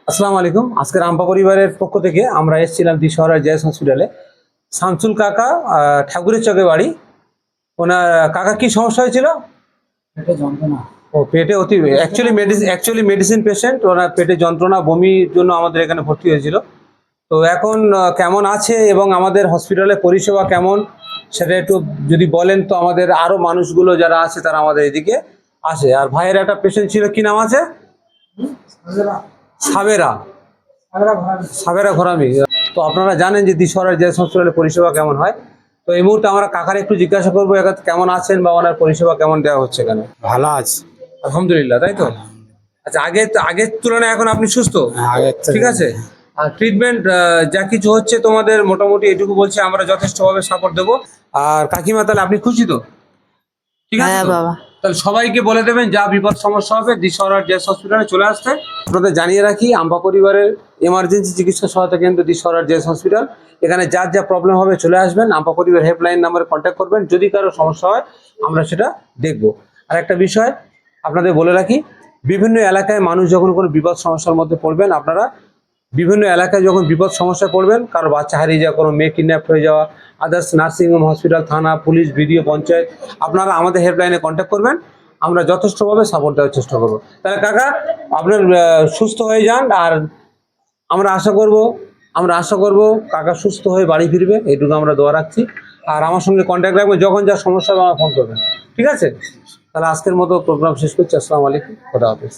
আসসালামু আলাইকুম। আজকে রামপা পরিবারের পক্ষ থেকে আমরা এসেছিলাম দিশহরের জেএস হসপিটালে। শামসুল কাকা ঠাকুরের চকে বাড়ি। ওনার কাকা কি সমস্যা হয়েছিল? পেটে যন্ত্রণা। ও পেটে অতি অ্যাকচুয়ালি মেডিসিন পেশেন্ট। ওনার পেটে যন্ত্রণা বমির জন্য আমাদের এখানে ভর্তি হয়েছিল। তো এখন কেমন আছে এবং আমাদের হসপিটালে পরিষেবা কেমন সেটা একটু যদি বলেন তো আমাদের আরো মানুষগুলো যারা আছে তারা আমাদের এদিকে আসে। আর ভাইয়ের একটা পেশেন্ট ছিল, কি নাম আছে? সাবেরা। সাবেরা ঘরামি। তো আপনারা জানেন যে দিশহরের জেএস হসপিটালে পরিষেবা কেমন হয়। তো এই মুহূর্তে আমরা কাকার একটু জিজ্ঞাসা করবো কেমন আছেন বা ওনার পরিষেবা কেমন দেওয়া হচ্ছে এখানে। ভালো আছে। আলহামদুলিল্লাহ, তাই তো? আচ্ছা, আগের তুলনায় এখন আপনি সুস্থ? আগের থেকে ঠিক আছে। আর ট্রিটমেন্ট যা কিছু হচ্ছে তোমাদের মোটামুটি এটুকু বলছি আমরা যথেষ্টভাবে সাপোর্ট দেবো। আর কাকিমা, তাহলে আপনি খুশি তো? ঠিক আছে হ্যাঁ তো? বাবা। তাহলে সবাইকে বলে দেবেন যা বিপদ সমস্যা হবে দিশহর জেএস হসপিটালে চলে আসতে। আপনাদের জানিয়ে রাখি, আম্বা পরিবারের এমার্জেন্সি চিকিৎসা সহায়তা কেন্দ্র দিশহর জেএস হসপিটাল। এখানে যার যা প্রবলেম হবে চলে আসবেন, আম্বা পরিবার হেল্পলাইন নাম্বারে কন্ট্যাক্ট করবেন। যদি কারো সমস্যা হয় আমরা সেটা দেখব। আর একটা বিষয় আপনাদের বলে রাখি, বিভিন্ন এলাকায় মানুষ যখন কোনো বিপদ সমস্যার মধ্যে পড়বেন, আপনারা বিভিন্ন এলাকায় যখন বিপদ সমস্যায় পড়বেন, কারো বাচ্চা হারিয়ে যাওয়া, কোনো মেয়ে কিডন্যাপ হয়ে যাওয়া, আদার্স নার্সিংহোম, হসপিটাল, থানা, পুলিশ, বিডিও, পঞ্চায়েত, আপনারা আমাদের হেল্পলাইনে কন্ট্যাক্ট করবেন। আমরা যথেষ্টভাবে সাপোর্ট দেওয়ার চেষ্টা করবো। তাহলে কাকা, আপনার সুস্থ হয়ে যান। আর আমরা আশা করব কাকা সুস্থ হয়ে বাড়ি ফিরবে, এইটুকু আমরা দোয়া রাখছি। আর আমার সঙ্গে কন্ট্যাক্ট রাখবেন, যখন যা সমস্যা হবে আমার ফোন করবেন। ঠিক আছে? তাহলে আজকের মতো প্রোগ্রাম শেষ করছি। আসসালামু আলাইকুম, খোদা হাফেজ।